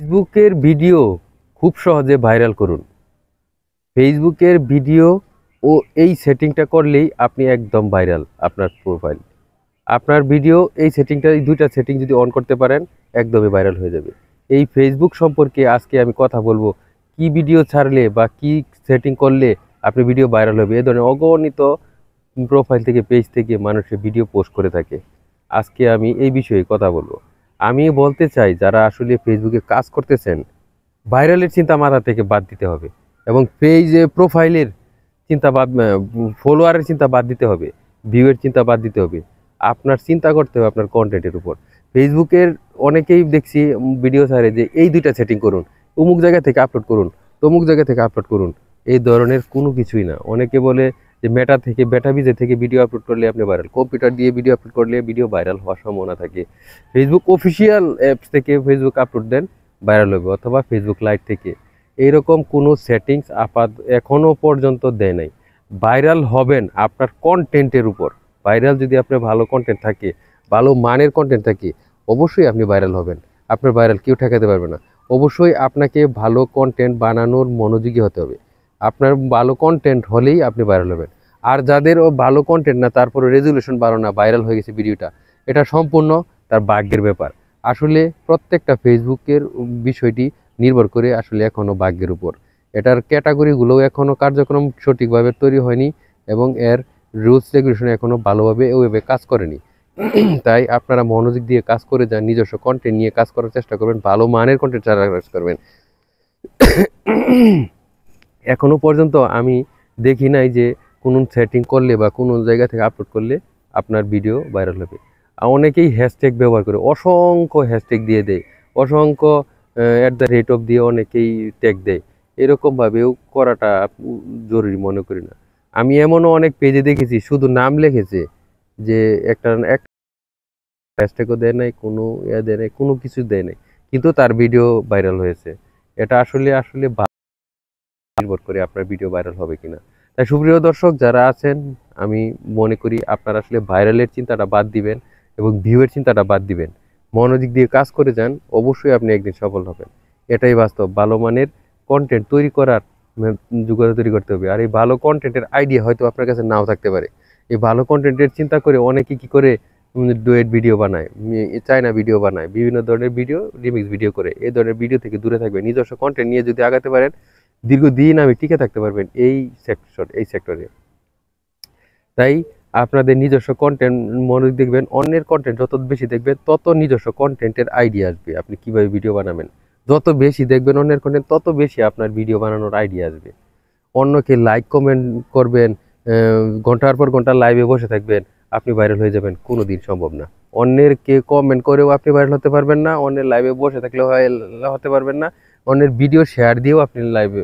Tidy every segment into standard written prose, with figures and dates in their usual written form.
ফেসবুকের ভিডিও খুব সহজে ভাইরাল করুন। ফেসবুকের ভিডিও ও এই সেটিংটা করলেই আপনি একদম ভাইরাল। আপনার প্রোফাইল, আপনার ভিডিও, এই সেটিংটা, এই দুইটা সেটিং যদি অন করতে পারেন একদমই ভাইরাল হয়ে যাবে। এই ফেসবুক সম্পর্কে আজকে আমি কথা বলবো, কি ভিডিও ছাড়লে বা কি সেটিং করলে আপনি ভিডিও ভাইরাল হবে। এ ধরনের অগণিত প্রোফাইল থেকে, পেজ থেকে মানুষের ভিডিও পোস্ট করে থাকে। আজকে আমি এই বিষয়ে কথা বলবো। আমি বলতে চাই, যারা আসলে ফেসবুকে কাজ করতেছেন, ভাইরালের চিন্তা মাথা থেকে বাদ দিতে হবে এবং পেজে প্রোফাইলের চিন্তা বাদ, ফলোয়ারের চিন্তা বাদ দিতে হবে, ভিউয়ের চিন্তা বাদ দিতে হবে। আপনার চিন্তা করতে হবে আপনার কন্টেন্টের উপর। ফেসবুকের অনেকেই দেখছি ভিডিও ছাড়ে যে এই দুইটা সেটিং করুন, অমুক জায়গা থেকে আপলোড করুন, তমুক জায়গা থেকে আপলোড করুন। এই ধরনের কোনো কিছুই না। অনেকে বলে যে বেটা বিজে থেকে ভিডিও আপলোড করলে আপনি ভাইরাল, কম্পিউটার দিয়ে ভিডিও আপলোড করলে ভিডিও ভাইরাল হওয়ার সম্ভাবনা থাকে। ফেসবুক অফিসিয়াল অ্যাপস থেকে ফেসবুক আপলোড দেন, ভাইরাল হবে, অথবা ফেসবুক লাইট থেকে। এইরকম কোনো সেটিংস এখনও পর্যন্ত দেয় নাই। ভাইরাল হবেন আপনার কন্টেন্টের উপর। ভাইরাল যদি আপনার ভালো কন্টেন্ট থাকে, ভালো মানের কন্টেন্ট থাকে, অবশ্যই আপনি ভাইরাল হবেন। আপনার ভাইরাল কেউ ঠেকাতে পারবে না। অবশ্যই আপনাকে ভালো কন্টেন্ট বানানোর মনোযোগী হতে হবে। আপনার ভালো কন্টেন্ট হলেই আপনি ভাইরাল হবেন। আর যাদের ভালো কন্টেন্ট না, তারপরে রেজুলেশন ভালো না, ভাইরাল হয়ে গেছে ভিডিওটা, এটা সম্পূর্ণ তার ভাগ্যের ব্যাপার। আসলে প্রত্যেকটা ফেসবুকের বিষয়টি নির্ভর করে আসলে এখনও ভাগ্যের উপর। এটার ক্যাটাগরিগুলোও এখনও কার্যক্রম সঠিকভাবে তৈরি হয়নি এবং এর রুলস রেগুলেশন এখনও ভালোভাবে ওইভাবে কাজ করেনি। তাই আপনারা মনোযোগ দিয়ে কাজ করে যান, নিজস্ব কন্টেন্ট নিয়ে কাজ করার চেষ্টা করবেন, ভালো মানের কন্টেন্ট ছাড়া কাজ করবেন। এখনও পর্যন্ত আমি দেখি নাই যে কোনো সেটিং করলে বা কোনো জায়গা থেকে আপলোড করলে আপনার ভিডিও ভাইরাল হবে। অনেকেই হ্যাশট্যাগ ব্যবহার করে, অসংখ্য হ্যাশট্যাগ দিয়ে দেয়, অসংখ্য @অফ দিয়ে অনেকেই ট্যাগ দেয়। এরকমভাবেও করাটা জরুরি মনে করি না। আমি এমনও অনেক পেজে দেখেছি শুধু নাম লিখেছে, যে একটা হ্যাশট্যাগও দেয় নাই, কোনো দেয় নাই, কোনো কিছু দেয় নাই, কিন্তু তার ভিডিও ভাইরাল হয়েছে। এটা আসলে আসলে নির্ভর করে আপনার ভিডিও ভাইরাল হবে কিনা। তাই সুপ্রিয় দর্শক যারা আছেন, আমি মনে করি আপনারা আসলে ভাইরালের চিন্তাটা বাদ দিবেন এবং ভিউয়ের চিন্তাটা বাদ দিবেন। মনোযোগ দিয়ে কাজ করে যান, অবশ্যই আপনি একদিন সফল হবেন। এটাই বাস্তব। ভালো মানের কন্টেন্ট তৈরি করার যোগ্যতা তৈরি করতে হবে। আর এই ভালো কন্টেন্টের আইডিয়া হয়তো আপনার কাছে নাও থাকতে পারে। এই ভালো কন্টেন্টের চিন্তা করে অনেকে কি করে ডুয়েট ভিডিও বানায়, চায়না ভিডিও বানায়, বিভিন্ন ধরনের ভিডিও, রিমিক্স ভিডিও করে। এই ধরনের ভিডিও থেকে দূরে থাকবেন। নিজস্ব কন্টেন্ট নিয়ে যদি আগাতে পারেন, দীর্ঘদিন আমি টিকে থাকতে পারবেন এই সেক্টরে। তাই আপনাদের নিজস্ব কন্টেন্ট মনোযোগ দেখবেন। অন্যের কন্টেন্ট যত বেশি দেখবেন, তত নিজস্ব কন্টেন্টের আইডিয়া আসবে আপনি কিভাবে ভিডিও বানাবেন। যত বেশি দেখবেন অন্যের কন্টেন্ট, তত বেশি আপনার ভিডিও বানানোর আইডিয়া আসবে। অন্যকে লাইক কমেন্ট করবেন, ঘন্টার পর ঘন্টা লাইভে বসে থাকবেন, আপনি ভাইরাল হয়ে যাবেন, কোনো দিন সম্ভব না। অন্যের কে কমেন্ট করেও আপনি ভাইরাল হতে পারবেন না, অন্যের লাইভে বসে থাকলেও হতে পারবেন না, অন্যের ভিডিও শেয়ার দিয়েও আপনি লাইভে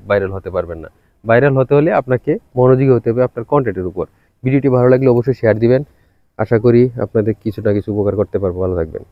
ভাইরাল হতে পারবেন না। ভাইরাল হতে হলে আপনাকে মনোযোগী হতে হবে আপনার কন্টেন্টের উপর। ভিডিওটি ভালো লাগলে অবশ্যই শেয়ার দিবেন। আশা করি আপনাদের কিছু না কিছু উপকার করতে পারবো। ভালো থাকবেন।